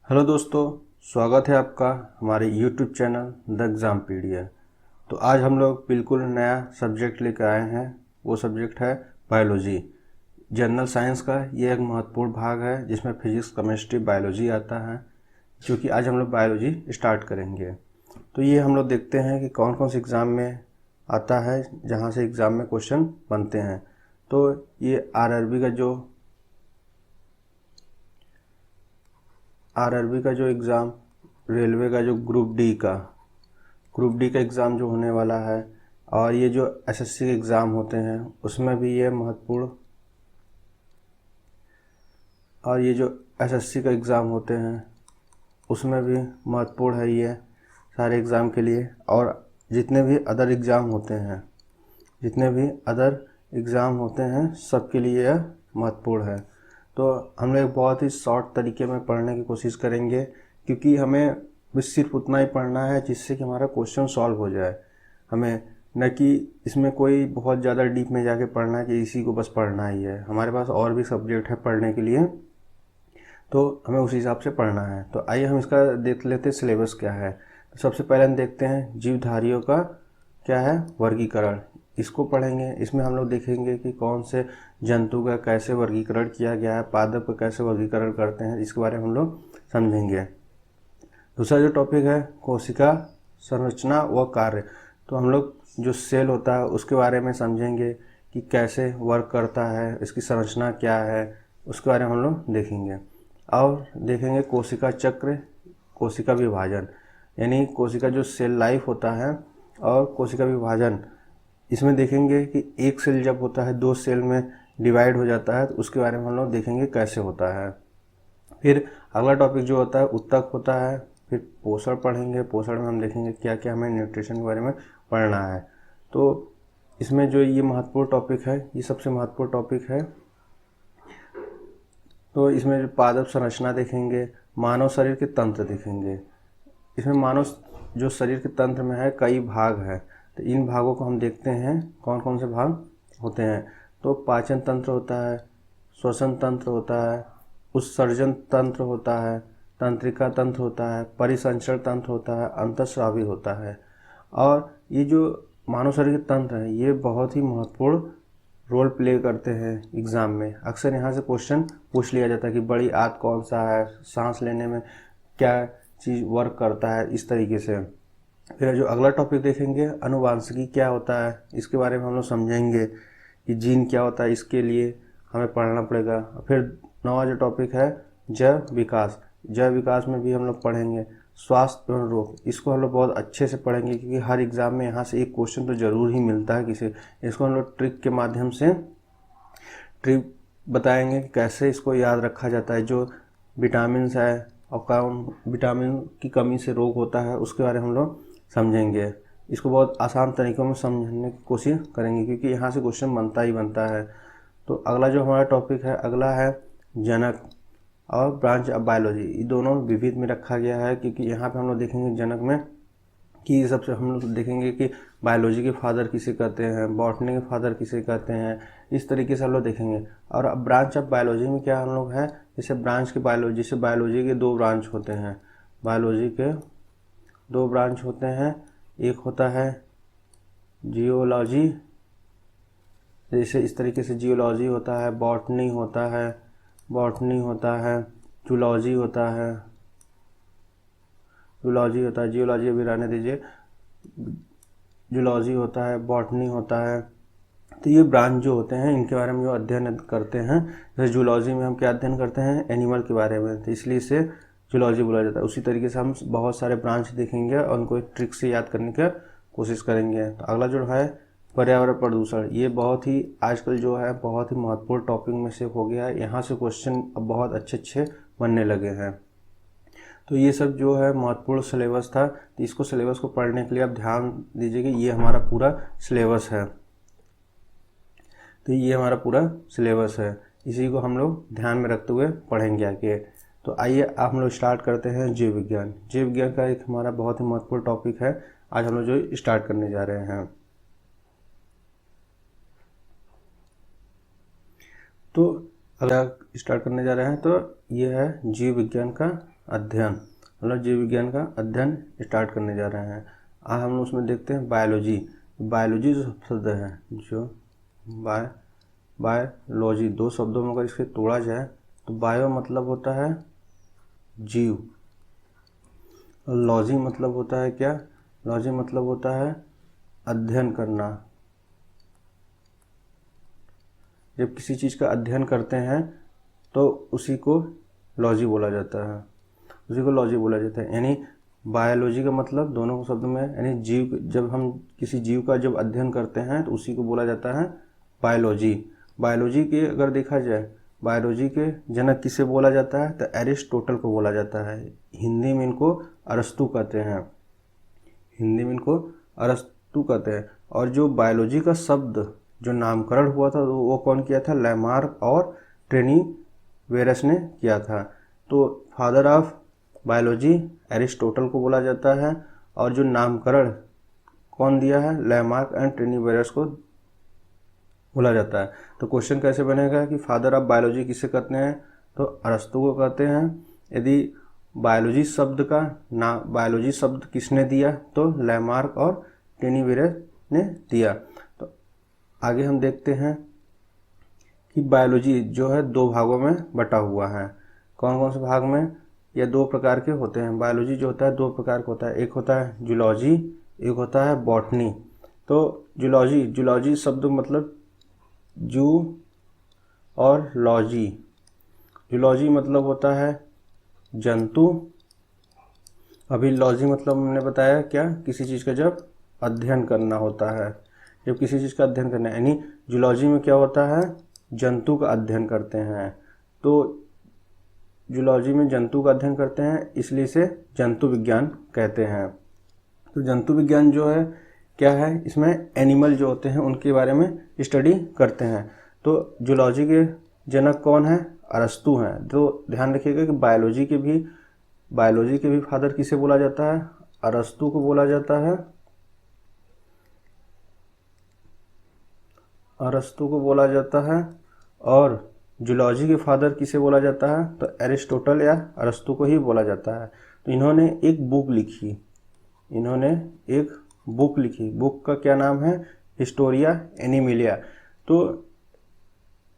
Hello दोस्तों, स्वागत है आपका हमारे YouTube चैनल द एग्ज़ामपीडिया। तो आज हम लोग बिल्कुल नया सब्जेक्ट लेकर आए हैं। वो सब्जेक्ट है बायोलॉजी। जनरल साइंस का ये एक महत्वपूर्ण भाग है जिसमें फिजिक्स, केमिस्ट्री, बायोलॉजी आता है। क्योंकि आज हम लोग बायोलॉजी स्टार्ट करेंगे, तो ये हम लोग देखते हैं कि कौन कौन से एग्ज़ाम में आता है, जहाँ से एग्ज़ाम में क्वेश्चन बनते हैं। तो ये आरआरबी का जो एग्ज़ाम, रेलवे का जो ग्रुप डी का एग्ज़ाम जो होने वाला है, और ये जो एसएससी के एग्ज़ाम होते हैं उसमें भी ये महत्वपूर्ण, और ये जो एसएससी का एग्ज़ाम होते हैं उसमें भी महत्वपूर्ण है ये सारे एग्ज़ाम के लिए। और जितने भी अदर एग्ज़ाम होते हैं सबके लिए यह महत्वपूर्ण है। तो हम लोग बहुत ही शॉर्ट तरीके में पढ़ने की कोशिश करेंगे, क्योंकि हमें बस सिर्फ उतना ही पढ़ना है जिससे कि हमारा क्वेश्चन सॉल्व हो जाए। हमें न कि इसमें कोई बहुत ज़्यादा डीप में जाके पढ़ना है कि इसी को बस पढ़ना ही है। हमारे पास और भी सब्जेक्ट है पढ़ने के लिए, तो हमें उसी हिसाब से पढ़ना है। तो आइए हम इसका देख लेते हैं सिलेबस क्या है। तो सबसे पहले हम देखते हैं जीवधारियों का क्या है वर्गीकरण। इसको पढ़ेंगे। इसमें हम लोग देखेंगे कि कौन से जंतु का कैसे वर्गीकरण किया गया है, पादप का कैसे वर्गीकरण करते हैं, इसके बारे में हम लोग समझेंगे। दूसरा जो टॉपिक है कोशिका संरचना व कार्य। तो हम लोग जो सेल होता है उसके बारे में समझेंगे कि कैसे वर्क करता है, इसकी संरचना क्या है, उसके बारे में हम लोग देखेंगे। और देखेंगे कोशिका चक्र, कोशिका विभाजन, यानी कोशिका जो सेल लाइफ होता है और कोशिका विभाजन। इसमें देखेंगे कि एक सेल जब होता है 2 सेल में डिवाइड हो जाता है, तो उसके बारे में हम लोग देखेंगे कैसे होता है। फिर अगला टॉपिक जो होता है उत्तक होता है। फिर पोषण पढ़ेंगे। पोषण में हम देखेंगे क्या क्या हमें न्यूट्रिशन के बारे में पढ़ना है। तो इसमें जो ये महत्वपूर्ण टॉपिक है, ये सबसे महत्वपूर्ण टॉपिक है। तो इसमें जो पादप संरचना देखेंगे, मानव शरीर के तंत्र देखेंगे। इसमें मानव जो शरीर के तंत्र में है कई भाग है, तो इन भागों को हम देखते हैं कौन कौन से भाग होते हैं। तो पाचन तंत्र होता है, श्वसन तंत्र होता है, उत्सर्जन तंत्र होता है, तंत्रिका तंत्र होता है, परिसंचरण तंत्र होता है, अंतःस्रावी होता है। और ये जो मानव शरीर के तंत्र हैं ये बहुत ही महत्वपूर्ण रोल प्ले करते हैं एग्ज़ाम में। अक्सर यहाँ से क्वेश्चन पूछ लिया जाता है कि बड़ी आंत कौन सा है, सांस लेने में क्या चीज़ वर्क करता है, इस तरीके से। फिर जो अगला टॉपिक देखेंगे अनुवांशिकी क्या होता है, इसके बारे में हम लोग समझेंगे कि जीन क्या होता है, इसके लिए हमें पढ़ना पड़ेगा। फिर 9वां जो टॉपिक है जैव विकास। जैव विकास में भी हम लोग पढ़ेंगे स्वास्थ्य एवं रोग। इसको हम लोग बहुत अच्छे से पढ़ेंगे, क्योंकि हर एग्ज़ाम में यहाँ से एक क्वेश्चन तो ज़रूर ही मिलता है किसी। इसको हम लोग ट्रिक के माध्यम से ट्रिक बताएंगे कि कैसे इसको याद रखा जाता है। जो विटामिन है और कौन विटामिन की कमी से रोग होता है उसके बारे में हम लोग समझेंगे। इसको बहुत आसान तरीक़ों में समझने की कोशिश करेंगे, क्योंकि यहाँ से क्वेश्चन बनता ही बनता है। तो अगला जो हमारा टॉपिक है, अगला है जनक और ब्रांच ऑफ बायोलॉजी। ये दोनों विविध में रखा गया है, क्योंकि यहाँ पे हम लोग देखेंगे जनक में कि सबसे हम लोग देखेंगे कि बायोलॉजी के फादर किसे कहते हैं, बॉटनी के फादर किसे कहते हैं, इस तरीके से हम लोग देखेंगे। और अब ब्रांच ऑफ बायोलॉजी में क्या हम लोग हैं, जैसे ब्रांच की बायोलॉजी से बायोलॉजी के 2 ब्रांच होते हैं। बायोलॉजी के 2 ब्रांच होते हैं। एक होता है जियोलॉजी, जैसे इस तरीके से जियोलॉजी होता है, बॉटनी होता है, जूलॉजी होता है, जियोलॉजी अभी रहने दीजिए, जूलॉजी होता है, बॉटनी होता है। तो ये ब्रांच जो होते हैं इनके बारे में जो अध्ययन करते हैं, जैसे जूलॉजी में हम क्या अध्ययन करते हैं, एनिमल के बारे में, तो इसलिए इसे जूलॉजी बोला जाता है। उसी तरीके से हम बहुत सारे ब्रांच देखेंगे और उनको एक ट्रिक से याद करने की कोशिश करेंगे। तो अगला जो है पर्यावरण प्रदूषण। ये बहुत ही आजकल जो है बहुत ही महत्वपूर्ण टॉपिक में से हो गया है। यहाँ से क्वेश्चन अब बहुत अच्छे बनने लगे हैं। तो ये सब जो है महत्वपूर्ण सिलेबस था। तो इसको सिलेबस को पढ़ने के लिए आप ध्यान दीजिए कि ये हमारा पूरा सिलेबस है। तो ये हमारा पूरा सिलेबस है, इसी को हम लोग ध्यान में रखते हुए पढ़ेंगे आगे। तो आइए हम लोग स्टार्ट करते हैं जीव विज्ञान। जीव विज्ञान का एक हमारा बहुत ही महत्वपूर्ण टॉपिक है, आज हम लोग जो स्टार्ट करने जा रहे हैं। तो अगर स्टार्ट करने जा रहे हैं तो ये है जीव विज्ञान का अध्ययन, मतलब जीव विज्ञान का अध्ययन स्टार्ट करने जा रहे हैं। आज हम उसमें देखते हैं बायोलॉजी। बायोलॉजी जो शब्द है, जो बायोलॉजी, दो शब्दों में अगर इसके तोड़ा जाए तो बायो मतलब होता है जीव, लॉजी मतलब होता है क्या, लॉजी मतलब होता है अध्ययन करना। जब किसी चीज़ का अध्ययन करते हैं तो उसी को लॉजी बोला जाता है, उसी को लॉजी बोला जाता है। यानी बायोलॉजी का मतलब दोनों शब्द में, यानी जीव, जब हम किसी जीव का जब अध्ययन करते हैं तो उसी को बोला जाता है बायोलॉजी। बायोलॉजी के अगर देखा जाए, बायोलॉजी के जनक किसे बोला जाता है तो एरिस्टोटल को बोला जाता है। हिंदी में इनको अरस्तु कहते हैं, हिंदी में इनको अरस्तु कहते हैं। और जो बायोलॉजी का शब्द जो नामकरण हुआ था वो कौन किया था, लैमार्क और ट्रेनीवेरस ने किया था। तो फादर ऑफ बायोलॉजी एरिस्टोटल को बोला जाता है, और जो नामकरण कौन दिया है, लैमार्क एंड ट्रेनीवेरस को बोला जाता है। तो क्वेश्चन कैसे बनेगा कि फादर ऑफ बायोलॉजी किसे कहते हैं, तो अरस्तु को कहते हैं। यदि बायोलॉजी शब्द का बायोलॉजी शब्द किसने दिया, तो लैमार्क और ट्रेनीवेरस ने दिया। तो आगे हम देखते हैं कि बायोलॉजी जो है दो भागों में बटा हुआ है। कौन कौन से भाग में, या दो प्रकार के होते हैं। बायोलॉजी जो होता है दो प्रकार का होता है, एक होता है जूलॉजी, एक होता है बॉटनी। तो जूलॉजी शब्द मतलब जू और लॉजी। जूलॉजी मतलब होता है जंतु, अभी लॉजी मतलब हमने बताया क्या, किसी चीज़ का जब अध्ययन करना होता है, जब किसी चीज़ का अध्ययन करना है, यानी जूलॉजी में क्या होता है, जंतु का अध्ययन करते हैं। तो जूलॉजी में जंतु का अध्ययन करते हैं, इसलिए इसे जंतु विज्ञान कहते हैं। तो जंतु विज्ञान जो है क्या है, इसमें एनिमल जो होते हैं उनके बारे में स्टडी करते हैं। तो जूलॉजी के जनक कौन है, अरस्तु हैं। तो ध्यान रखिएगा कि बायोलॉजी के भी फादर किसे बोला जाता है, अरस्तु को बोला जाता है, अरस्तु को बोला जाता है। और जूलॉजी के फादर किसे बोला जाता है, तो एरिस्टोटल या अरस्तु को ही बोला जाता है। तो इन्होंने एक बुक लिखी, बुक का क्या नाम है, हिस्टोरिया एनिमिलिया। तो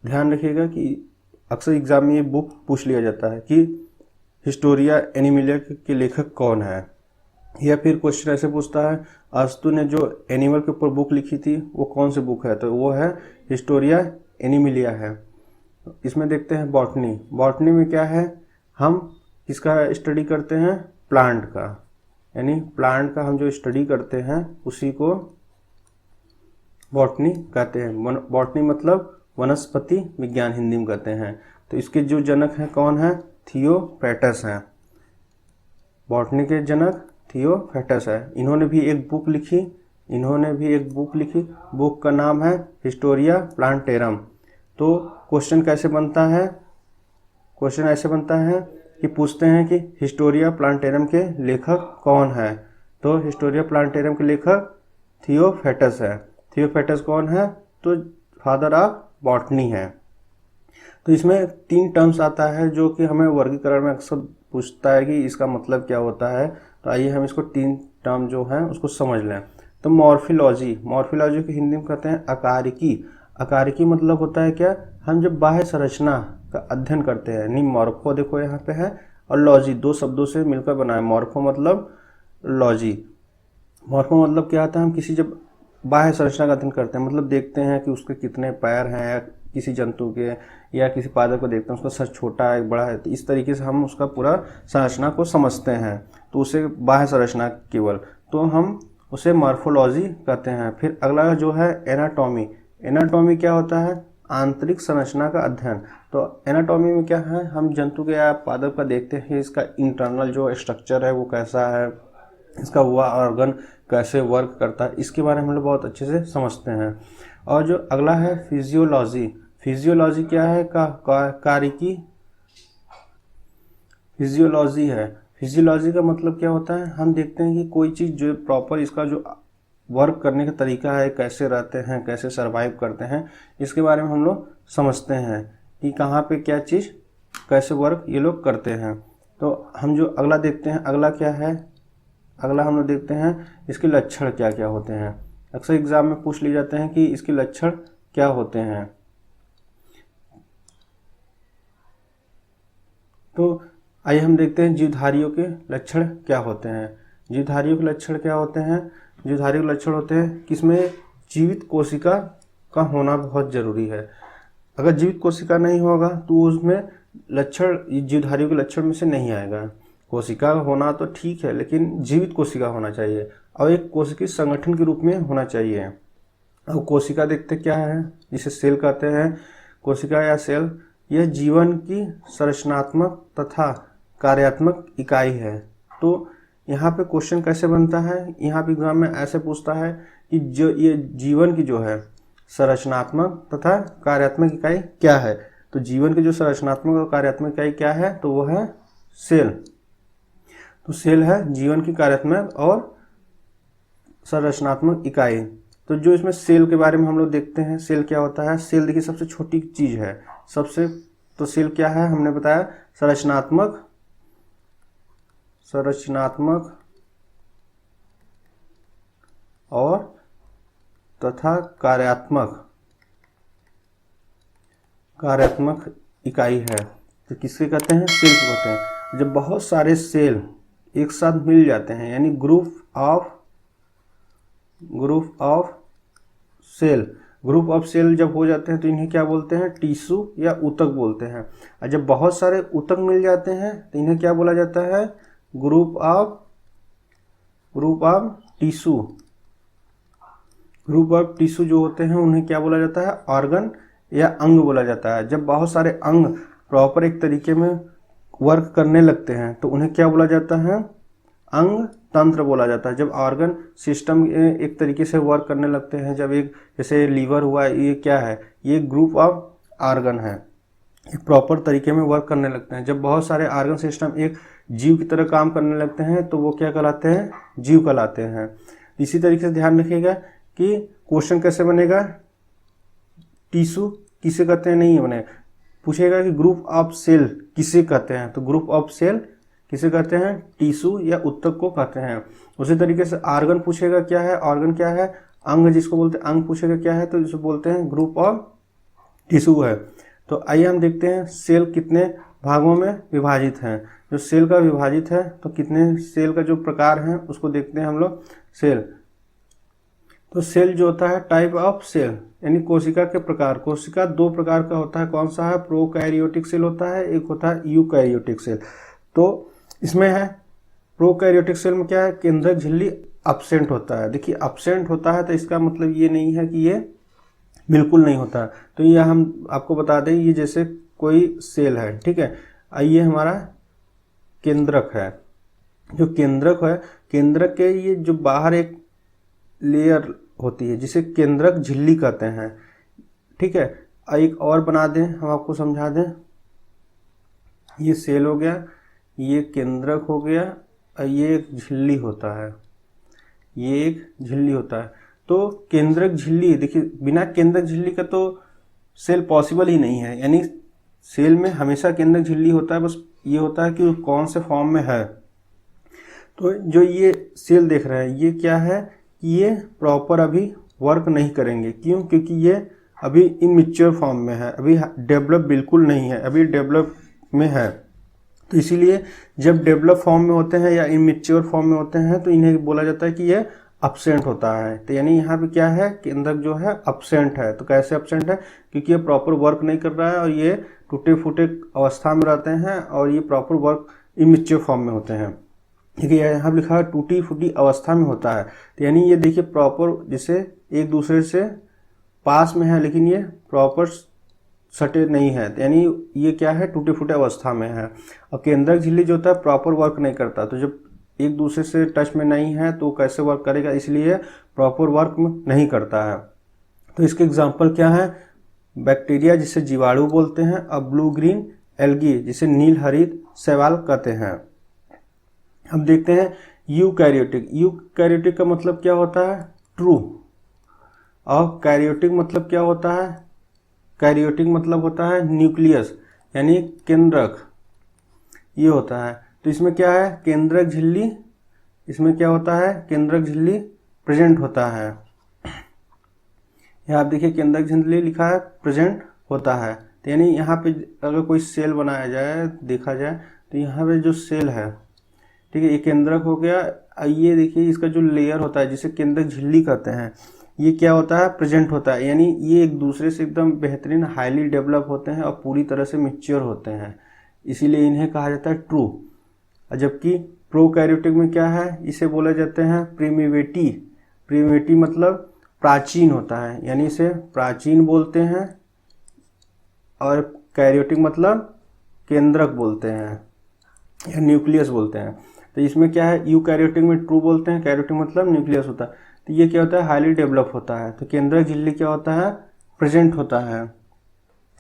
ध्यान रखिएगा कि अक्सर एग्जाम में ये बुक पूछ लिया जाता है कि हिस्टोरिया एनिमिलिया के लेखक कौन है, या फिर क्वेश्चन ऐसे पूछता है अरस्तु ने जो एनिमल के ऊपर बुक लिखी थी वो कौन सी बुक है, तो वो है हिस्टोरिया एनिमिलिया है। इसमें देखते हैं बॉटनी में क्या है, हम किसका स्टडी करते हैं, प्लांट का, यानी प्लांट का हम जो स्टडी करते हैं उसी को बॉटनी कहते हैं। बॉटनी मतलब वनस्पति विज्ञान हिंदी में कहते हैं। तो इसके जो जनक हैं कौन है, थियोफ्रैटस हैं। बॉटनी के जनक थियोफ्रैटस है। इन्होंने भी एक बुक लिखी, बुक का नाम है हिस्टोरिया प्लांटेरम। तो क्वेश्चन कैसे बनता है, क्वेश्चन ऐसे बनता है कि पूछते हैं कि हिस्टोरिया प्लांटेरम के लेखक कौन है, तो हिस्टोरिया प्लांटेरम के लेखक थियोफ्रैटस है। थियोफ्रैटस कौन है, तो फादर ऑफ बॉटनी है। तो इसमें 3 टर्म्स आता है जो कि हमें वर्गीकरण में अक्सर पूछता है कि इसका मतलब क्या होता है। तो आइए हम इसको 3 टर्म जो हैं उसको समझ लें। तो मॉर्फोलॉजी को हिंदी में कहते हैं अकारिकी मतलब होता है क्या, हम जब बाह्य संरचना का अध्ययन करते हैं, नहीं मॉर्फो देखो यहाँ पे है, और लॉजी दो शब्दों से मिलकर बना है। मॉर्फो मतलब लॉजी, मॉर्फो मतलब क्या आता है, हम किसी जब बाह्य संरचना का अध्ययन करते हैं, मतलब देखते हैं कि उसके कितने पैर हैं, या किसी जंतु के या किसी पादप को देखते हैं उसका सर छोटा है बड़ा है, तो इस तरीके से हम उसका पूरा संरचना को समझते हैं, तो उसे बाह्य संरचना केवल, तो हम उसे मॉर्फोलॉजी कहते हैं। फिर अगला जो है एनाटॉमी क्या होता है, आंतरिक संरचना का अध्ययन। तो एनाटॉमी में क्या है, हम जंतु के या पादप का देखते हैं, इसका इंटरनल जो स्ट्रक्चर है वो कैसा है, इसका हुआ ऑर्गन कैसे वर्क करता है, इसके बारे में हम लोग बहुत अच्छे से समझते हैं। और जो अगला है फिजियोलॉजी क्या है, कारिकी फिजियोलॉजी है। फिजियोलॉजी का मतलब क्या होता है, हम देखते हैं कि कोई चीज़ जो प्रॉपर इसका जो वर्क करने का तरीका है, कैसे रहते हैं, कैसे सरवाइव करते हैं, इसके बारे में हम लोग समझते हैं कि कहाँ पे क्या चीज़ कैसे वर्क ये लोग करते हैं। तो हम जो अगला देखते हैं, अगला क्या है, अगला हम लोग देखते हैं इसके लक्षण क्या क्या होते हैं। अक्सर एग्जाम में पूछ लिए जाते हैं कि इसके लक्षण क्या होते हैं। तो आइए हम देखते हैं जीवधारियों के लक्षण क्या होते हैं। जीवधारियों के लक्षण क्या होते हैं? जीवधारियों के लक्षण होते हैं कि इसमें जीवित कोशिका का होना बहुत जरूरी है। अगर जीवित कोशिका नहीं होगा तो उसमें लक्षण जीवधारियों के लक्षण में से नहीं आएगा। कोशिका होना तो ठीक है, लेकिन जीवित कोशिका होना चाहिए और एक कोशिकीय संगठन के रूप में होना चाहिए। अब कोशिका देखते क्या है, जिसे सेल कहते हैं। कोशिका या सेल यह जीवन की संरचनात्मक तथा कार्यात्मक इकाई है। तो यहाँ पे क्वेश्चन कैसे बनता है, यहाँ पे एग्जाम में ऐसे पूछता है कि जो ये जीवन की जो है संरचनात्मक तथा कार्यात्मक इकाई क्या है। तो जीवन की जो संरचनात्मक और कार्यात्मक इकाई क्या है, तो वो है सेल। तो सेल है जीवन की कार्यात्मक और संरचनात्मक इकाई। तो जो इसमें सेल के बारे में हम लोग देखते हैं, सेल क्या होता है। सेल देखिए सबसे छोटी चीज है, तो सेल क्या है, हमने बताया संरचनात्मक और तथा कार्यात्मक इकाई है। तो किसके कहते हैं, सेल को कहते हैं। जब बहुत सारे सेल एक साथ मिल जाते हैं, यानी ग्रुप ऑफ सेल जब हो जाते हैं तो इन्हें क्या बोलते हैं, टिश्यू या ऊतक बोलते हैं। और जब बहुत सारे ऊतक मिल जाते हैं तो इन्हें क्या बोला जाता है, ग्रुप ऑफ टिश्यू जो होते हैं उन्हें क्या बोला जाता है, ऑर्गन या अंग बोला जाता है। जब बहुत सारे अंग प्रॉपर एक तरीके में वर्क करने लगते हैं तो उन्हें क्या बोला जाता है, अंग तंत्र बोला जाता है। जब ऑर्गन सिस्टम एक तरीके से वर्क करने लगते हैं, जब एक जैसे लीवर हुआ, ये क्या है, ये ग्रुप ऑफ ऑर्गन है, एक प्रॉपर तरीके में वर्क करने लगते हैं। जब बहुत सारे ऑर्गन सिस्टम एक जीव की तरह काम करने लगते हैं तो वो क्या कहलाते हैं, जीव कहलाते हैं। इसी तरीके से ध्यान रखिएगा कि क्वेश्चन कैसे बनेगा, टिश्यू किसे कहते हैं नहीं बने, पूछेगा कि ग्रुप ऑफ सेल किसे कहते हैं, तो ग्रुप ऑफ सेल किसे कहते हैं, टिश्यू या ऊतक को कहते हैं। उसी तरीके से ऑर्गन पूछेगा क्या है, ऑर्गन क्या है, अंग जिसको बोलते हैं, अंग पूछेगा क्या है तो जिसे बोलते हैं ग्रुप ऑफ टिश्यू है। तो आइए हम देखते हैं सेल कितने भागों में विभाजित हैं। जो सेल का विभाजित है तो कितने सेल का जो प्रकार है उसको देखते हैं हम लोग। सेल, तो सेल जो होता है टाइप ऑफ सेल, यानी कोशिका के प्रकार। कोशिका दो प्रकार का होता है, कौन सा है, प्रोकैरियोटिक सेल होता है, एक होता है यूकैरियोटिक सेल। तो इसमें है प्रोकैरियोटिक सेल में क्या है, केंद्रक झिल्ली अब्सेंट होता है। देखिए अब्सेंट होता है तो इसका मतलब ये नहीं है कि ये बिल्कुल नहीं होता। तो ये हम आपको बता दें, ये जैसे कोई सेल है, ठीक है, ये हमारा केंद्रक है। जो केंद्रक है, केंद्रक के ये जो बाहर एक लेयर होती है जिसे केंद्रक झिल्ली कहते हैं, ठीक है। एक और बना दें, हम आपको समझा दें, ये सेल हो गया, ये केंद्रक हो गया और ये एक झिल्ली होता है, ये एक झिल्ली होता है। तो केंद्रक झिल्ली, देखिए बिना केंद्रक झिल्ली का तो सेल पॉसिबल ही नहीं है, यानी सेल में हमेशा केंद्रक झिल्ली होता है, बस ये होता है कि कौन से फॉर्म में है। तो जो ये सेल देख रहे हैं ये क्या है, ये प्रॉपर अभी वर्क नहीं करेंगे। क्यों, क्योंकि ये अभी इनमेच्योर फॉर्म में है, अभी डेवलप बिल्कुल नहीं है, अभी डेवलप में है। तो इसीलिए जब डेवलप फॉर्म में होते हैं या इनमेच्योर फॉर्म में होते हैं तो इन्हें बोला जाता है कि ये अब्सेंट होता है। तो यानी यहाँ पे क्या है, केंद्रक जो है अब्सेंट है। तो कैसे अब्सेंट है, क्योंकि ये प्रॉपर वर्क नहीं कर रहा है और ये टूटे फूटे अवस्था में रहते हैं और ये प्रॉपर वर्क इमेच्योर फॉर्म में होते हैं। देखिए यहाँ पे लिखा है टूटी फूटी अवस्था में होता है। तो यानी ये देखिए प्रॉपर जैसे एक दूसरे से पास में है लेकिन ये प्रॉपर सटे नहीं है, तो यानी ये क्या है, टूटे फूटे अवस्था में है। और केंद्रक झिल्ली जो होता है प्रॉपर वर्क नहीं करता, तो जब एक दूसरे से टच में नहीं है तो कैसे वर्क करेगा, इसलिए प्रॉपर वर्क नहीं करता है। तो इसके एग्जांपल क्या है, बैक्टीरिया जिसे जीवाणु बोलते हैं, और ब्लू ग्रीन एल्गी जिसे नील हरित शैवाल कहते हैं। अब देखते हैं यूकैरियोटिक। यूकैरियोटिक का मतलब क्या होता है, ट्रू। और कैरियोटिक मतलब क्या होता है, कैरियोटिक मतलब होता है न्यूक्लियस यानी केंद्रक, ये होता है। तो इसमें क्या है, केंद्रक झिल्ली, इसमें क्या होता है, केंद्रक झिल्ली प्रेजेंट होता है। यहाँ आप देखिए केंद्रक झिल्ली लिखा है, प्रेजेंट होता है। तो यानी यहाँ पे अगर कोई सेल बनाया जाए, देखा जाए, तो यहाँ पे जो सेल है, ठीक है, ये केंद्रक हो गया। ये देखिए इसका जो लेयर होता है जिसे केंद्रक झिल्ली कहते हैं, ये क्या होता है, प्रेजेंट होता है। यानी ये एक दूसरे से एकदम बेहतरीन हाईली डेवलप होते हैं और पूरी तरह से मैच्योर होते हैं, इसीलिए इन्हें कहा जाता है ट्रू। जबकि प्रोकैरियोटिक में क्या है, इसे बोला जाते हैं प्रिमिटिव। प्रिमिटिव मतलब प्राचीन होता है, यानी इसे प्राचीन बोलते हैं। और कैरियोटिक मतलब केंद्रक बोलते हैं या न्यूक्लियस बोलते हैं। तो इसमें क्या है, यूकैरियोटिक में ट्रू बोलते हैं, कैरियोटिक मतलब न्यूक्लियस होता है। तो ये क्या होता है, हाईली डेवलप होता है। तो केंद्रक झिल्ली क्या होता है, प्रेजेंट होता है,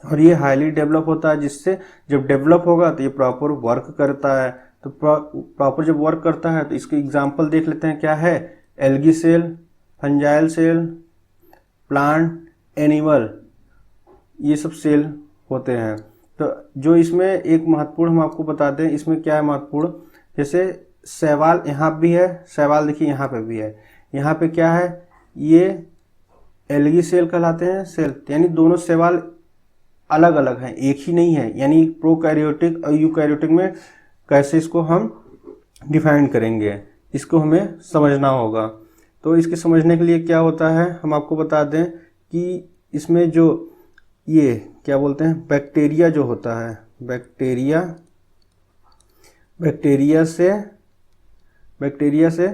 और ये हाईली डेवलप होता है, जिससे जब डेवलप होगा तो ये प्रॉपर वर्क करता है। तो प्रॉपर जब वर्क करता है तो इसके एग्जाम्पल देख लेते हैं, क्या है, algae cell, fungal cell, plant, animal, ये सब सेल होते हैं। तो जो इसमें एक महत्वपूर्ण हम आपको बता दें, इसमें क्या है महत्वपूर्ण, जैसे शैवाल यहाँ भी है, शैवाल देखिए यहाँ पे भी है, यहाँ पे क्या है, ये एल्गी सेल कहलाते हैं सेल। यानी दोनों शैवाल अलग अलग हैं, एक ही नहीं है। यानी प्रोकैरियोटिक और यूकैरियोटिक में कैसे इसको हम डिफाइन करेंगे, इसको हमें समझना होगा। तो इसके समझने के लिए क्या होता है, हम आपको बता दें कि इसमें जो ये क्या बोलते हैं, बैक्टीरिया जो होता है, बैक्टीरिया से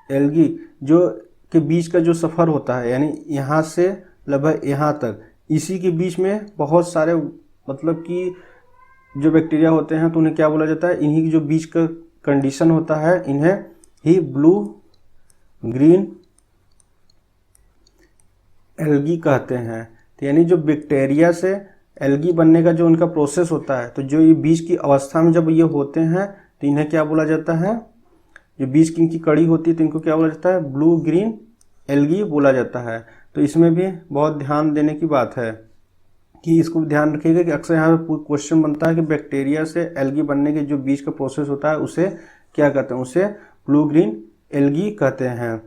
एल्गी जो के बीच का जो सफ़र होता है, यानी यहाँ से लगभग यहाँ तक, इसी के बीच में बहुत सारे मतलब कि जो बैक्टीरिया होते हैं, तो उन्हें क्या बोला जाता है, इन्हीं की जो बीच का कंडीशन होता है, इन्हें ही ब्लू ग्रीन एल्गी कहते हैं। तो यानी जो बैक्टीरिया से एल्गी बनने का जो उनका प्रोसेस होता है, तो जो ये बीज की अवस्था में जब ये होते हैं तो इन्हें क्या बोला जाता है, जो बीज की इनकी कड़ी होती है तो इनको क्या बोला जाता है, ब्लू ग्रीन एल्गी बोला जाता है। तो इसमें भी बहुत ध्यान देने की बात है कि इसको ध्यान रखिएगा कि अक्सर यहाँ पे क्वेश्चन बनता है कि बैक्टीरिया से एल्गी बनने के जो बीज का प्रोसेस होता है उसे क्या कहते हैं, उसे ब्लू ग्रीन एल्गी कहते हैं।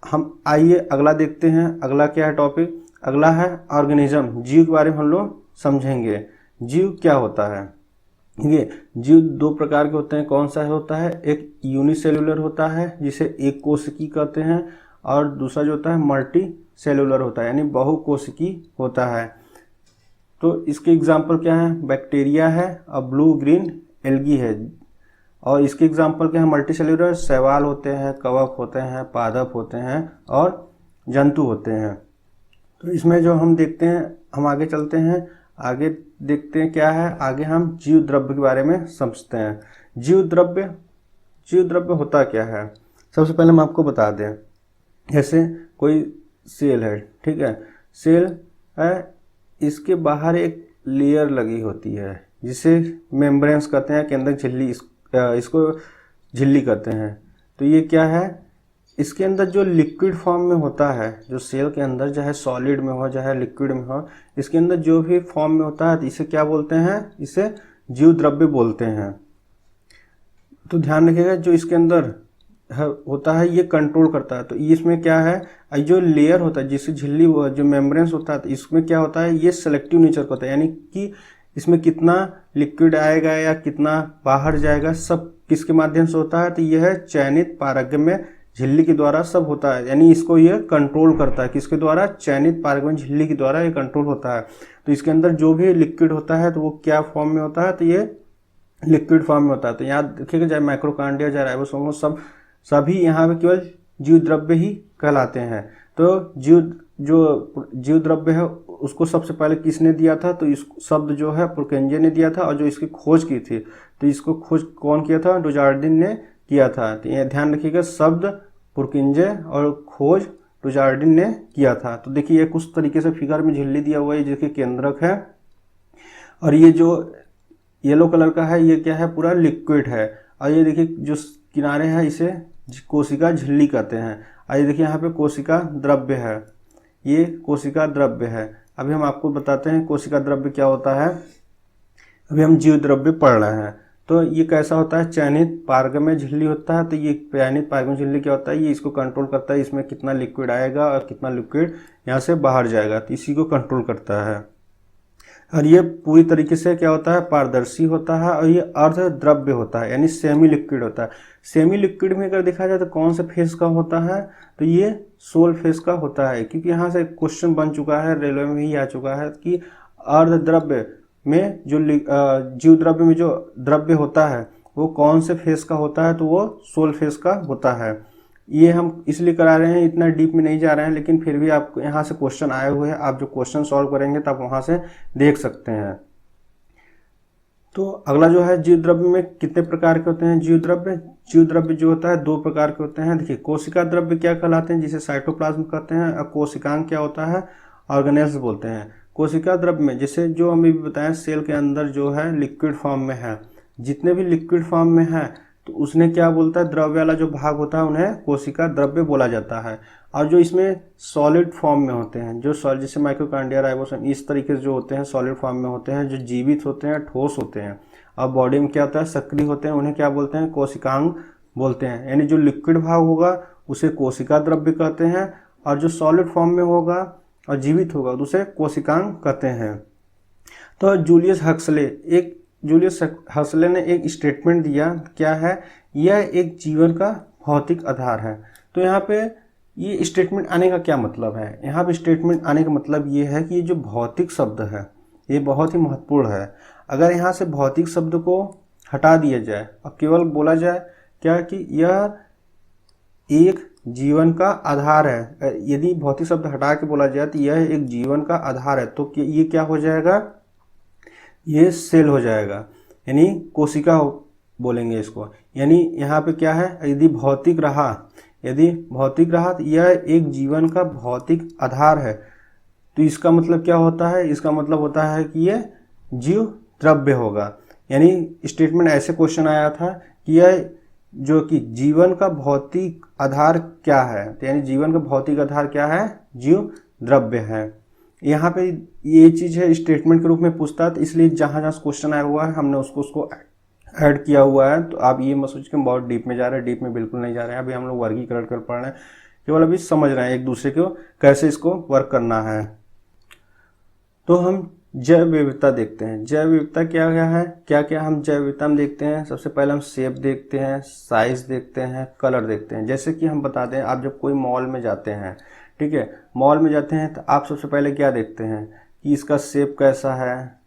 हम आइए अगला देखते हैं, अगला क्या है टॉपिक, अगला है ऑर्गेनिज्म, जीव के बारे में हम लोग समझेंगे। जीव क्या होता है, ये जीव दो प्रकार के होते हैं। कौन सा होता है, एक यूनिसेलुलर होता है जिसे एक कोशिकी कहते हैं, और दूसरा जो होता है मल्टी सेलुलर होता है, यानी बहुकोशिकी होता है। तो इसके एग्जाम्पल क्या है, बैक्टीरिया है और ब्लू ग्रीन एल्गी है। और इसके एग्जाम्पल क्या है, मल्टी सेलुलर, शैवाल होते हैं, कवक होते हैं, पादप होते हैं और जंतु होते हैं। तो इसमें जो हम देखते हैं, हम आगे चलते हैं, आगे देखते हैं क्या है, आगे हम जीव द्रव्य के बारे में समझते हैं। जीव द्रव्य होता क्या है, सबसे पहले हम आपको बता दें, जैसे कोई सेल है, ठीक है, सेल है, इसके बाहर एक लेयर लगी होती है जिसे मेम्ब्रेन्स कहते हैं, केंद्रक झिल्ली, इसको झिल्ली कहते हैं। तो ये क्या है, इसके अंदर जो लिक्विड फॉर्म में होता है, जो सेल के अंदर चाहे सॉलिड में हो चाहे लिक्विड में हो, इसके अंदर जो भी फॉर्म में होता है तो इसे क्या बोलते हैं, इसे जीव द्रव्य बोलते हैं। तो ध्यान रखिएगा, जो इसके अंदर होता है ये कंट्रोल करता है। तो इसमें क्या है, जो लेयर होता है जिससे झिल्ली जो मेम्ब्रेन्स होता है, तो इसमें क्या होता है, ये सेलेक्टिव नेचर का होता है, यानी कि इसमें कितना लिक्विड आएगा या कितना बाहर जाएगा सब किसके माध्यम से होता है, तो यह है चयनित पारगम्य झिल्ली के द्वारा सब होता है। यानी इसको ये कंट्रोल करता है, किसके द्वारा, चयनित पारगम्य झिल्ली के द्वारा ये कंट्रोल होता है। तो इसके अंदर जो भी लिक्विड होता है तो वो क्या फॉर्म में होता है, तो ये लिक्विड फॉर्म में होता है। तो यहाँ देखिएगा, चाहे माइक्रोकांडिया चाहे राइबोसोम सभी यहाँ पे केवल जीव द्रव्य ही कहलाते हैं। तो जीव द्रव्य है उसको सबसे पहले किसने दिया था, तो इस शब्द जो है पुरकेंजे ने दिया था, और जो इसकी खोज की थी तो इसको खोज कौन किया था, डुजार्डिन ने किया था। तो ये ध्यान रखिएगा, शब्द पुरकेंजे और खोज डुजार्डिन ने किया था। तो देखिए ये कुछ तरीके से फिगर में झिल्ली दिया हुआ है, जिसके केंद्रक है, और ये जो येलो कलर का है ये क्या है, पूरा लिक्विड है। और ये देखिए जो किनारे है इसे कोशिका झिल्ली कहते हैं। आइए देखिए यहाँ पे कोशिका द्रव्य है, ये कोशिका द्रव्य है। अभी हम आपको बताते हैं कोशिका द्रव्य क्या होता है। अभी हम जीव द्रव्य पढ़ रहे हैं। तो ये कैसा होता है, चयनित पारगम्य झिल्ली होता है। तो ये चयनित पारगम्य झिल्ली क्या होता है, ये इसको कंट्रोल करता है, इसमें कितना लिक्विड आएगा और कितना लिक्विड यहाँ से बाहर जाएगा, तो इसी को कंट्रोल करता है। और ये पूरी तरीके से क्या होता है, पारदर्शी होता है और ये अर्ध द्रव्य होता है, यानी सेमी लिक्विड होता है। सेमी लिक्विड में अगर देखा जाए तो कौन से फेज का होता है, तो ये सोल फेज का होता है। क्योंकि यहाँ से क्वेश्चन बन चुका है, रेलवे में ही आ चुका है कि अर्ध द्रव्य में जो जीव द्रव्य में जो द्रव्य होता है वो कौन से फेज का होता है, तो वो सोल फेज का होता है। ये हम इसलिए करा रहे हैं, इतना डीप में नहीं जा रहे हैं, लेकिन फिर भी आपको यहाँ से क्वेश्चन आए हुए हैं, आप जो क्वेश्चन सॉल्व करेंगे तो आप वहाँ से देख सकते हैं। तो अगला जो है, जीव द्रव्य में कितने प्रकार के होते हैं जीव द्रव्य। जीव द्रव्य जो होता है 2 प्रकार के होते हैं। देखिए, कोशिका द्रव्य क्या कहलाते हैं, जिसे साइटोप्लाज्म कहते हैं, और कोशिकांग क्या होता है, ऑर्गेनेल्स बोलते हैं। कोशिका द्रव्य में जैसे जो हमें भी बताया, सेल के अंदर जो है लिक्विड फॉर्म में है, जितने भी लिक्विड फॉर्म में है तो उसने क्या बोलता है, द्रव्य वाला जो भाग होता है उन्हें कोशिका द्रव्य बोला जाता है। और जो इसमें सॉलिड फॉर्म में होते हैं, जो सॉलिड जैसे माइटोकॉन्ड्रिया, राइबोसोम, इस तरीके से जो होते हैं सॉलिड फॉर्म में होते हैं, जो जीवित होते हैं, ठोस होते हैं और बॉडी में क्या होता है, सक्रिय होते हैं, उन्हें क्या बोलते हैं, कोशिकांग बोलते हैं। यानी जो लिक्विड भाग होगा उसे कोशिका द्रव्य कहते हैं, और जो सॉलिड फॉर्म में होगा और जीवित होगा तो उसे कोशिकांग कहते हैं। तो जूलियस हक्सले ने एक स्टेटमेंट दिया, क्या है, यह एक जीवन का भौतिक आधार है। तो यहाँ पे ये स्टेटमेंट आने का क्या मतलब है, यहाँ पे स्टेटमेंट आने का मतलब ये है कि ये जो भौतिक शब्द है ये बहुत ही महत्वपूर्ण है। अगर यहाँ से भौतिक शब्द को हटा दिया जाए और केवल बोला जाए क्या कि यह एक जीवन का आधार है, यदि भौतिक शब्द हटा के बोला जाए तो यह एक जीवन का आधार है, तो ये क्या हो जाएगा, ये सेल हो जाएगा, यानी कोशिका बोलेंगे इसको। यानी यहाँ पे क्या है, यदि भौतिक रहा तो यह एक जीवन का भौतिक आधार है। तो इसका मतलब क्या होता है, इसका मतलब होता है कि यह जीव द्रव्य होगा। यानी स्टेटमेंट ऐसे क्वेश्चन आया था कि यह जो कि जीवन का भौतिक आधार क्या है, तो यानी जीवन का भौतिक आधार क्या है, जीव द्रव्य है। यहाँ पे ये चीज है, स्टेटमेंट के रूप में पूछता है, तो इसलिए जहाँ जहाँ क्वेश्चन आया हुआ है हमने उसको ऐड किया हुआ है। तो आप ये मत सोच के हम बहुत डीप में जा रहे हैं, डीप में बिल्कुल नहीं जा रहे हैं। अभी हम लोग वर्गीकरण कर पढ़ रहे हैं, केवल अभी समझ रहे हैं एक दूसरे को कैसे इसको वर्क करना है। तो हम जैव विविधता देखते हैं। जैव विविधता क्या क्या है, क्या क्या हम जैव विविधता में देखते हैं। सबसे पहले हम शेप देखते हैं, साइज देखते हैं, कलर देखते हैं। जैसे कि हम बताते हैं, आप जब कोई मॉल में जाते हैं, ठीक है, मॉल में जाते हैं तो आप सबसे पहले क्या देखते हैं कि इसका शेप कैसा है,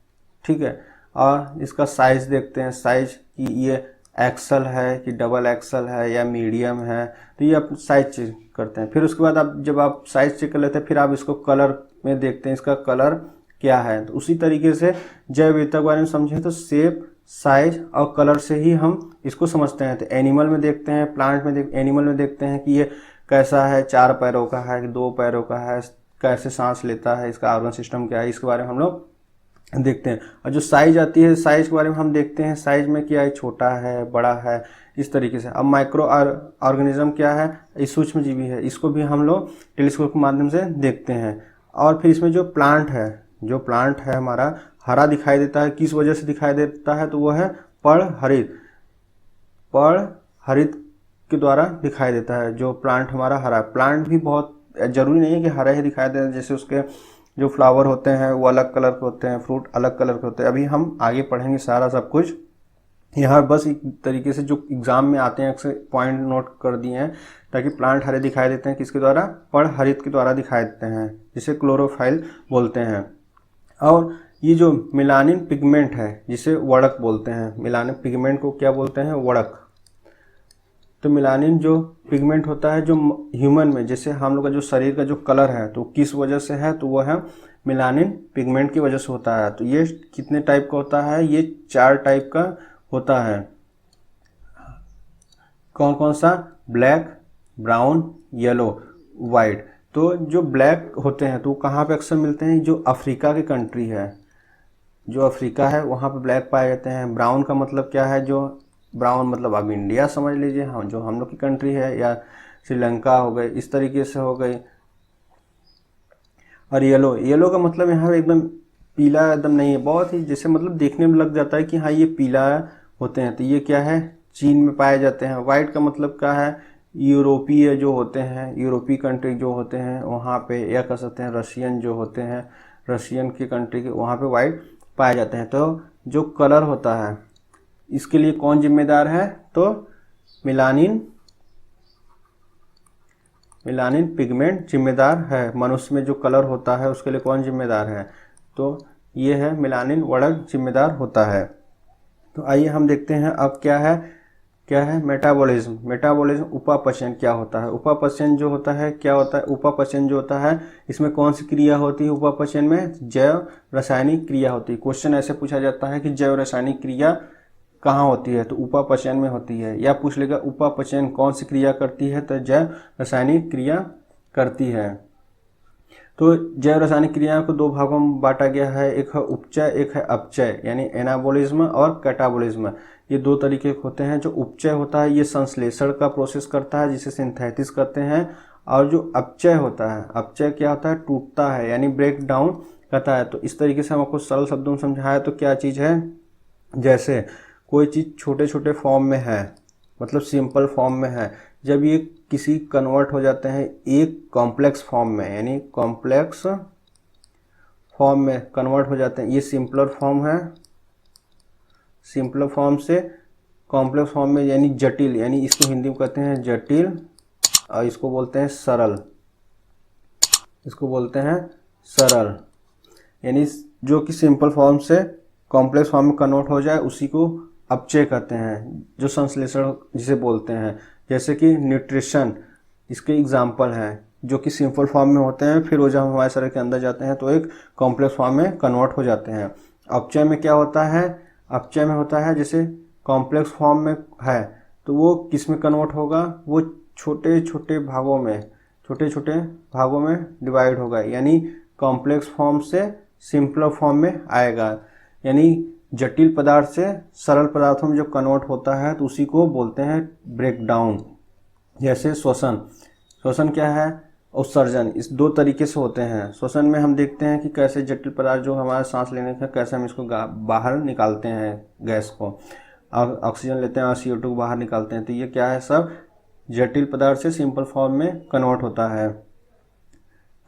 ठीक है, और इसका साइज देखते हैं, साइज कि ये एक्सल है कि डबल एक्सल है या मीडियम है, तो ये आप साइज चेक करते हैं। फिर उसके बाद जब आप साइज चेक कर लेते हैं, फिर आप इसको कलर में देखते हैं, इसका कलर क्या है। तो उसी तरीके से जैव विविधता के बारे में समझें तो शेप, साइज और कलर से ही हम इसको समझते हैं। तो एनिमल में देखते हैं, प्लांट में एनिमल में देखते हैं कि ये कैसा है, 4 पैरों का है कि 2 पैरों का है, कैसे सांस लेता है, इसका ऑर्गन सिस्टम क्या है, इसके बारे में हम लोग देखते हैं। और जो साइज आती है, साइज के बारे में हम देखते हैं, साइज में क्या है, छोटा है, बड़ा है, इस तरीके से। अब माइक्रो ऑर्गेनिज्म क्या है, ये सूक्ष्म जीवी है, इसको भी हम लोग टेलीस्कोप के माध्यम से देखते हैं। और फिर इसमें जो प्लांट है हमारा, हरा दिखाई देता है, किस वजह से दिखाई देता है, तो वो है पर्णहरित के द्वारा दिखाई देता है। जो प्लांट हमारा हरा, प्लांट भी बहुत जरूरी नहीं है कि हरा ही दिखाई दे, जैसे उसके जो फ्लावर होते हैं वो अलग कलर के होते हैं, फ्रूट अलग कलर के होते हैं। अभी हम आगे पढ़ेंगे सारा सब कुछ। यहाँ बस एक तरीके से जो एग्जाम में आते हैं अक्सर पॉइंट नोट कर दिए हैं, ताकि प्लांट हरे दिखाई देते हैं किसके द्वारा, पर्णहरित के द्वारा दिखाई देते हैं, जिसे क्लोरोफाइल बोलते हैं। और ये जो मेलानिन पिगमेंट है जिसे वर्णक बोलते हैं, मेलानिन पिगमेंट को क्या बोलते हैं, वर्णक। तो मेलानिन जो पिगमेंट होता है जो ह्यूमन में, जैसे हम लोग का जो शरीर का जो कलर है तो किस वजह से है, तो वो है मेलानिन पिगमेंट की वजह से होता है। तो ये कितने टाइप का होता है, ये 4 टाइप का होता है। कौन कौन सा, ब्लैक, ब्राउन, येलो, वाइट। तो जो ब्लैक होते हैं तो कहाँ पे अक्सर मिलते हैं, जो अफ्रीका की कंट्री है, जो अफ्रीका है वहाँ पे ब्लैक पाए जाते हैं। ब्राउन का मतलब क्या है, जो ब्राउन मतलब अब इंडिया समझ लीजिए, हाँ, जो हम लोग की कंट्री है, या श्रीलंका हो गई, इस तरीके से हो गई। और येलो का मतलब यहाँ पे एकदम पीला एकदम नहीं है, बहुत ही जैसे मतलब देखने में लग जाता है कि हाँ ये पीला होते हैं। तो ये क्या है, चीन में पाए जाते हैं। वाइट का मतलब क्या है, यूरोपीय जो होते हैं, यूरोपीय कंट्री जो होते हैं वहाँ पे, या कह सकते हैं रशियन जो होते हैं, रशियन की कंट्री के वहाँ पे वाइट पाए जाते हैं। तो जो कलर होता है इसके लिए कौन जिम्मेदार है, तो मिलानिन पिगमेंट जिम्मेदार है। मनुष्य में जो कलर होता है उसके लिए कौन जिम्मेदार है, तो ये है मिलानिन वर्णक जिम्मेदार होता है। तो आइए हम देखते हैं अब क्या है मेटाबॉलिज्म। मेटाबॉलिज्म उपापचयन क्या होता है। उपापचयन जो होता है क्या होता है, उपापचयन जो होता है इसमें कौन सी क्रिया होती है उपापचयन में, जैव रासायनिक क्रिया होती है। क्वेश्चन ऐसे पूछा जाता है कि जैव रासायनिक क्रिया कहाँ होती है, तो उपापचयन में होती है। या पूछ लेगा उपापचयन कौन सी क्रिया करती है, तो जैव रासायनिक क्रिया करती है। तो जैव रासायनिक क्रियाओं को दो भागों में बांटा गया है, एक है उपचय एक है अपचय, यानी एनाबॉलिज्म और कैटाबॉलिज्म। ये दो तरीके होते हैं। जो उपचय होता है ये संश्लेषण का प्रोसेस करता है जिसे सिंथेसिस करते हैं, और जो अपचय होता है, अपचय क्या होता है, टूटता है यानी ब्रेक डाउन करता है। तो इस तरीके से हम आपको सरल शब्दों में समझाया तो क्या चीज़ है, जैसे कोई चीज़ छोटे छोटे फॉर्म में है, मतलब सिंपल फॉर्म में है, जब ये किसी कन्वर्ट हो जाते हैं एक कॉम्प्लेक्स फॉर्म में, यानी कॉम्प्लेक्स फॉर्म में कन्वर्ट हो जाते हैं। ये सिंपलर फॉर्म है, सिंपलर फॉर्म से कॉम्प्लेक्स फॉर्म में यानी जटिल, यानी इसको हिंदी में कहते हैं जटिल, और इसको बोलते हैं सरल, इसको बोलते हैं सरल। यानी जो कि सिंपल फॉर्म से कॉम्प्लेक्स फॉर्म में कन्वर्ट हो जाए उसी को अपचय कहते हैं, जो संश्लेषण जिसे बोलते हैं। जैसे कि न्यूट्रिशन इसके एग्जाम्पल हैं, जो कि सिंपल फॉर्म में होते हैं, फिर वो जब हमारे शरीर के अंदर जाते हैं तो एक कॉम्प्लेक्स फॉर्म में कन्वर्ट हो जाते हैं। अपचय में क्या होता है, अपचय में होता है जैसे कॉम्प्लेक्स फॉर्म में है तो वो किस में कन्वर्ट होगा, वो छोटे छोटे भागों में डिवाइड होगा, यानी कॉम्प्लेक्स फॉर्म से सिंपलर फॉर्म में आएगा। यानी जटिल पदार्थ से सरल पदार्थों में जो कन्वर्ट होता है तो उसी को बोलते हैं ब्रेक डाउन। जैसे श्वसन क्या है, उत्सर्जन, इस दो तरीके से होते हैं। श्वसन में हम देखते हैं कि कैसे जटिल पदार्थ जो हमारे सांस लेने का, कैसे हम इसको बाहर निकालते हैं, गैस को ऑक्सीजन लेते हैं और CO2 को बाहर निकालते हैं। तो ये क्या है, सब जटिल पदार्थ से सिंपल फॉर्म में कन्वर्ट होता है।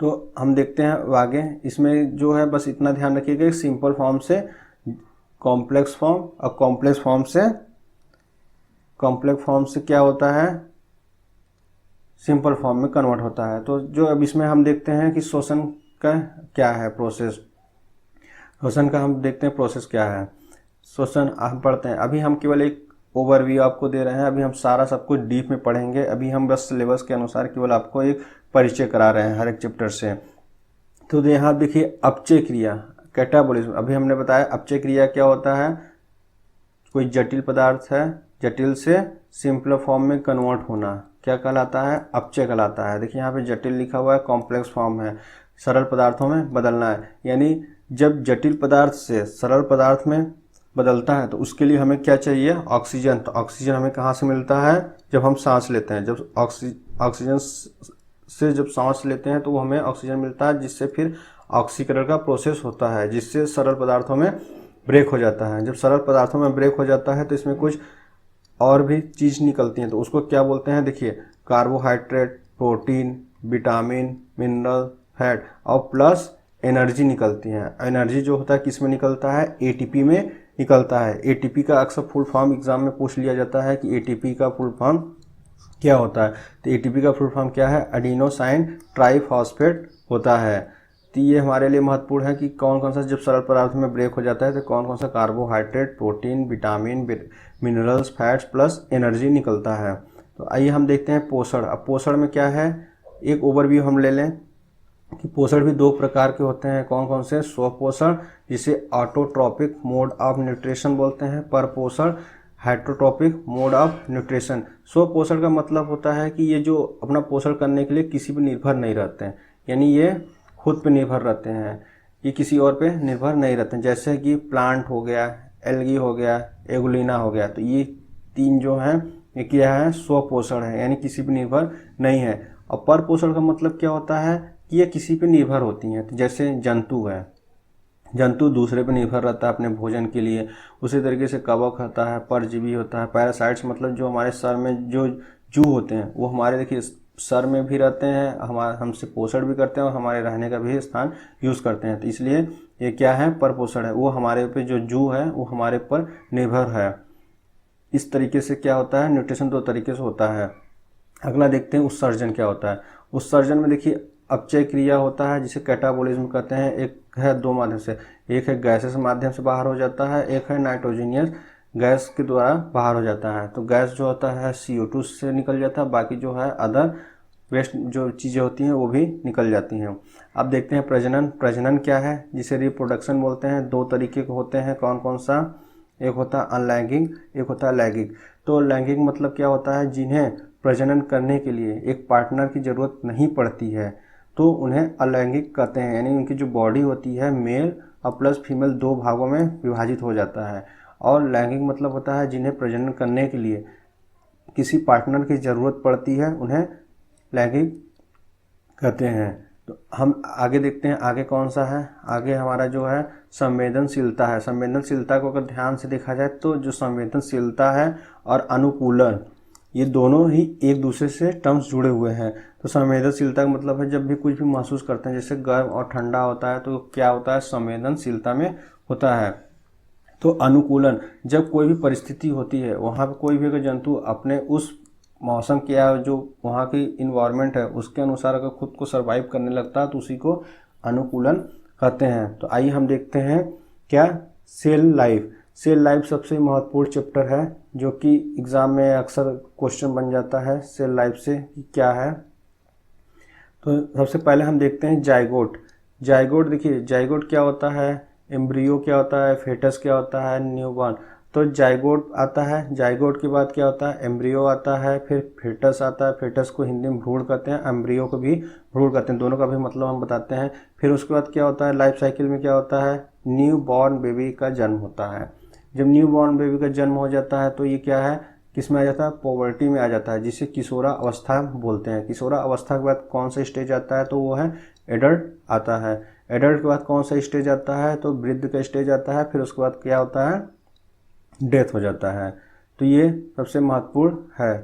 तो हम देखते हैं आगे, इसमें जो है बस इतना ध्यान रखिएगा, सिंपल फॉर्म से कॉम्प्लेक्स फॉर्म, और कॉम्प्लेक्स फॉर्म से क्या होता है, सिंपल फॉर्म में कन्वर्ट होता है। तो जो अब इसमें हम देखते हैं कि श्वसन का क्या है प्रोसेस, श्वसन का हम देखते हैं प्रोसेस क्या है। श्वसन हम पढ़ते हैं, अभी हम केवल एक ओवरव्यू आपको दे रहे हैं, अभी हम सारा सब कुछ डीप में पढ़ेंगे। अभी हम बस सिलेबस के अनुसार केवल आपको एक परिचय करा रहे हैं हर एक चैप्टर से। तो यहाँ देखिए अपचय क्रिया, कैटाबॉलिज्म, अभी हमने बताया अपचय क्रिया क्या होता है, कोई जटिल पदार्थ है, जटिल से सिंपल फॉर्म में कन्वर्ट होना क्या कहलाता है, अपचय कहलाता है। देखिए यहाँ पे जटिल लिखा हुआ है, कॉम्प्लेक्स फॉर्म है, सरल पदार्थों में बदलना है। यानी जब जटिल पदार्थ से सरल पदार्थ में बदलता है तो उसके लिए हमें क्या चाहिए, ऑक्सीजन। तो ऑक्सीजन हमें कहाँ से मिलता है, जब हम सांस लेते हैं। जब ऑक्सीजन से जब सांस लेते हैं तो वो हमें ऑक्सीजन मिलता है, जिससे फिर ऑक्सीकरण का प्रोसेस होता है, जिससे सरल पदार्थों में ब्रेक हो जाता है। जब सरल पदार्थों में ब्रेक हो जाता है तो इसमें कुछ और भी चीज़ निकलती हैं, तो उसको क्या बोलते हैं, देखिए carbohydrate, protein, vitamin, mineral, fat और प्लस एनर्जी निकलती हैं। एनर्जी जो होता है किस में निकलता है, ATP में निकलता है। ATP का अक्सर फुल फॉर्म एग्जाम में पूछ लिया जाता है कि ATP का फुल फॉर्म क्या होता है। तो ATP का फुल फॉर्म क्या है, एडिनोसाइन ट्राइफॉस्फेट होता है। तो ये हमारे लिए महत्वपूर्ण है कि कौन कौन सा जब सरल पदार्थ में ब्रेक हो जाता है तो कौन कौन सा carbohydrate, protein, vitamin, minerals, fats plus energy निकलता है। तो आइए हम देखते हैं पोषण। अब पोषण में क्या है, एक ओवरव्यू हम ले लें कि पोषण भी दो प्रकार के होते हैं। कौन कौन से, स्वपोषण जिसे ऑटोट्रॉपिक मोड ऑफ न्यूट्रिशन बोलते हैं, परपोषण हेटरोट्रॉपिक मोड ऑफ न्यूट्रिशन। स्वपोषण का मतलब होता है कि ये जो अपना पोषण करने के लिए किसी पर निर्भर नहीं रहते हैं, यानी ये खुद पे निर्भर रहते हैं, ये किसी और पे निर्भर नहीं रहते हैं। जैसे कि प्लांट हो गया, एल्गी हो गया, एगुलिना हो गया, तो ये तीन जो हैं ये क्या है, स्वपोषण है, यानी किसी पे निर्भर नहीं है। और परपोषण का मतलब क्या होता है कि ये किसी पे निर्भर होती हैं। तो जैसे जंतु है, जंतु दूसरे पर निर्भर रहता है अपने भोजन के लिए। उसी तरीके से कवक होता है, परजीवी होता है, पैरासाइट्स मतलब जो हमारे सर में जो जू होते हैं वो हमारे देखिए सर में भी रहते हैं, हमारे हमसे पोषण भी करते हैं और हमारे रहने का भी स्थान यूज़ करते हैं। तो इसलिए ये क्या है, परपोषण है, वो हमारे पे जो जू है वो हमारे पर निर्भर है। इस तरीके से क्या होता है, न्यूट्रिशन दो तरीके से होता है। अगला देखते हैं उत्सर्जन क्या होता है। उत्सर्जन में देखिए अपचय क्रिया होता है जिसे कैटाबोलिज्म कहते हैं। एक है दो माध्यम से, एक है गैसेस माध्यम से बाहर हो जाता है, एक है नाइट्रोजीनियस गैस के द्वारा बाहर हो जाता है। तो गैस जो होता है CO2 से निकल जाता है, बाकी जो है अदर वेस्ट जो चीज़ें होती हैं वो भी निकल जाती हैं। अब देखते हैं प्रजनन। प्रजनन क्या है, जिसे रिप्रोडक्शन बोलते हैं। दो तरीके के होते हैं, कौन कौन सा, एक होता है अनलैंगिक, एक होता है लैंगिक। तो लैंगिक मतलब क्या होता है, जिन्हें प्रजनन करने के लिए एक पार्टनर की ज़रूरत नहीं पड़ती है तो उन्हें अलैंगिक कहते हैं। यानी उनकी जो बॉडी होती है मेल और प्लस फीमेल दो भागों में विभाजित हो जाता है। और लैंगिक मतलब होता है जिन्हें प्रजनन करने के लिए किसी पार्टनर की ज़रूरत पड़ती है, उन्हें लैंगिक कहते हैं। तो हम आगे देखते हैं, आगे कौन सा है, आगे हमारा जो है संवेदनशीलता है। संवेदनशीलता को अगर ध्यान से देखा जाए तो जो संवेदनशीलता है और अनुकूलन ये दोनों ही एक दूसरे से टर्म्स जुड़े हुए हैं। तो संवेदनशीलता का मतलब है जब भी कुछ भी महसूस करते हैं, जैसे गर्म और ठंडा होता है तो क्या होता है, संवेदनशीलता में होता है। तो अनुकूलन, जब कोई भी परिस्थिति होती है वहाँ पे कोई भी अगर जंतु अपने उस मौसम के या जो वहाँ की इन्वायरमेंट है उसके अनुसार अगर खुद को सर्वाइव करने लगता है तो उसी को अनुकूलन कहते हैं। तो आइए हम देखते हैं क्या, सेल लाइफ। सेल लाइफ सबसे महत्वपूर्ण चैप्टर है जो कि एग्ज़ाम में अक्सर क्वेश्चन बन जाता है सेल लाइफ से कि क्या है। तो सबसे पहले हम देखते हैं जाइगोट। जाइगोट देखिए, जाइगोट क्या होता है, एम्ब्रियो क्या होता है, फेटस क्या होता है, न्यूबॉर्न। तो जाइगोट आता है, जाइगोट के बाद क्या होता है, एम्ब्रियो आता है, फिर फेटस आता है। फेटस को हिंदी में भ्रूण कहते हैं, एम्ब्रियो को भी भ्रूण कहते हैं, दोनों का भी मतलब हम बताते हैं। फिर उसके बाद क्या होता है, लाइफ साइकिल में क्या होता है, न्यू बॉर्न बेबी का जन्म होता है। जब न्यू बॉर्न बेबी का जन्म हो जाता है तो ये क्या है, किस में आ जाता है, पॉवर्टी में आ जाता है, जिसे किशोरा अवस्था बोलते हैं। किशोरा अवस्था के बाद कौन सा स्टेज आता है, तो वो है एडल्ट आता है। एडल्ट के बाद कौन सा स्टेज आता है, तो वृद्ध का स्टेज आता है। फिर उसके बाद क्या होता है, डेथ हो जाता है। तो ये सबसे महत्वपूर्ण है।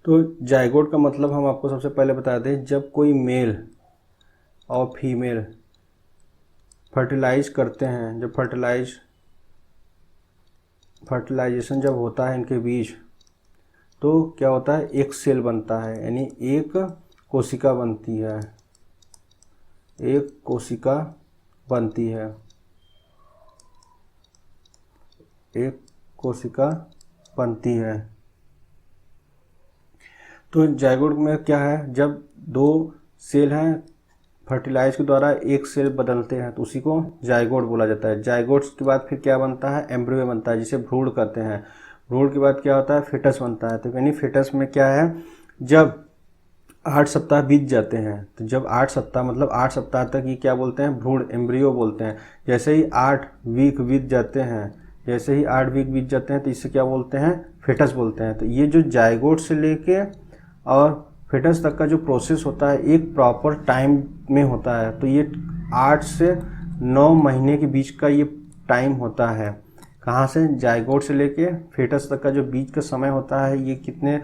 तो जाइगोट का मतलब हम आपको सबसे पहले बता दें, जब कोई मेल और फीमेल फर्टिलाइज करते हैं, जब फर्टिलाइजेशन जब होता है इनके बीच, तो क्या होता है, एक सेल बनता है, यानी एक कोशिका बनती है, एक कोशिका बनती है, एक कोशिका बनती है। तो जाइगोट में क्या है, जब दो सेल हैं फर्टिलाइज के द्वारा एक सेल बदलते हैं तो उसी को जाइगोट बोला जाता है। जाइगोट के बाद फिर क्या बनता है, एम्ब्रियो बनता है जिसे भ्रूण कहते हैं। भ्रूण के बाद क्या होता है, फेटस बनता है। तो यानी फेटस में क्या है, जब 8 सप्ताह बीत जाते हैं, तो जब 8 सप्ताह मतलब 8 सप्ताह तक ये क्या बोलते हैं, भ्रूण एम्ब्रियो बोलते हैं। जैसे ही 8 वीक बीत जाते हैं, जैसे ही 8 वीक बीत जाते हैं तो इससे क्या बोलते हैं, फेटस बोलते हैं। तो ये जो जाइगोट से लेके और फेटस तक का जो प्रोसेस होता है एक प्रॉपर टाइम में होता है। तो ये 8 से 9 महीने के बीच का ये टाइम होता है। कहाँ से, जाइगोट से लेके फेटस तक का जो बीच का समय होता है ये कितने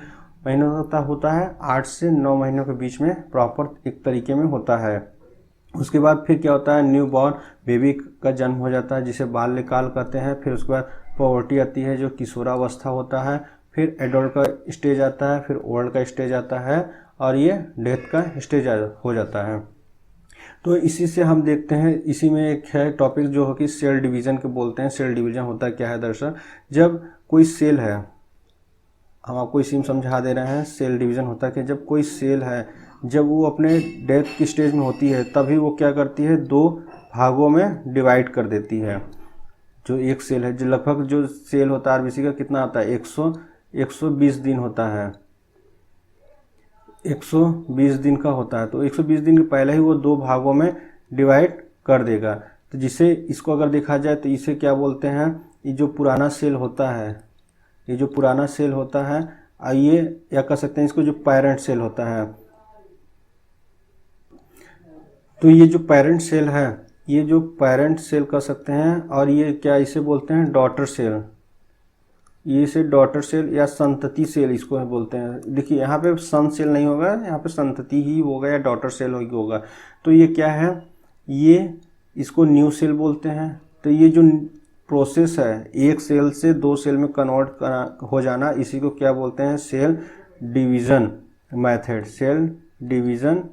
महीनों का होता है, 8 से 9 महीनों के बीच में प्रॉपर एक तरीके में होता है। उसके बाद फिर क्या होता है, न्यू बॉर्न बेबी का जन्म हो जाता है जिसे बाल्यकाल कहते हैं। फिर उसके बाद पॉवर्टी आती है जो किशोरावस्था होता है। फिर एडल्ट का स्टेज आता है, फिर ओल्ड का स्टेज आता है और ये डेथ का स्टेज हो जाता है। तो इसी से हम देखते हैं, इसी में एक है टॉपिक जो है कि सेल डिवीज़न के बोलते हैं। सेल डिवीज़न होता क्या है दर्शक, जब कोई सेल है, हम आपको इसी में समझा दे रहे हैं सेल डिवीज़न होता है कि जब कोई सेल है, जब वो अपने डेथ की स्टेज में होती है तभी वो क्या करती है, 2 भागों में डिवाइड कर देती है। जो एक सेल है, जो लगभग जो सेल होता है आरबीसी का कितना आता है, 120 दिन होता है, 120 दिन का होता है। तो 120 दिन के पहले ही वो 2 भागों में डिवाइड कर देगा। तो जिसे इसको अगर देखा जाए तो इसे क्या बोलते हैं, ये जो पुराना सेल होता है, ये जो पुराना सेल होता है, आइए या कह सकते हैं इसको जो पेरेंट सेल होता है। तो ये जो पेरेंट सेल है, ये जो पेरेंट सेल कह सकते हैं, और ये क्या इसे बोलते हैं, डॉटर सेल। ये इसे डॉटर सेल या संतति सेल इसको बोलते हैं। देखिए यहाँ पे सन सेल नहीं होगा, यहाँ पे संतति ही होगा या डॉटर सेल होगा। तो ये क्या है, ये इसको न्यू सेल बोलते हैं। तो ये जो प्रोसेस है एक सेल से दो सेल में कन्वर्ट हो जाना, इसी को क्या बोलते हैं, cell division method. Cell division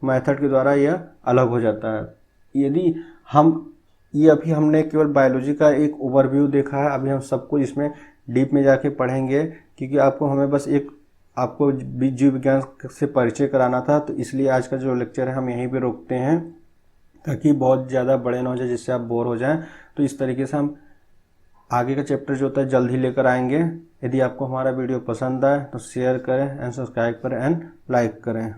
method के द्वारा यह अलग हो जाता है। यदि हम ये अभी हमने केवल बायोलॉजी का एक ओवरव्यू देखा है, अभी हम सब कुछ इसमें डीप में जाके पढ़ेंगे, क्योंकि हमें बस आपको जीव विज्ञान से परिचय कराना था। तो इसलिए आज का जो लेक्चर है हम यहीं पे रोकते हैं, ताकि बहुत ज़्यादा बड़े ना हो जाए जिससे आप बोर हो जाएं। तो इस तरीके से हम आगे का चैप्टर जो होता है जल्द ही लेकर आएंगे। यदि आपको हमारा वीडियो पसंद आए तो शेयर करें एंड सब्सक्राइब करें एंड लाइक करें।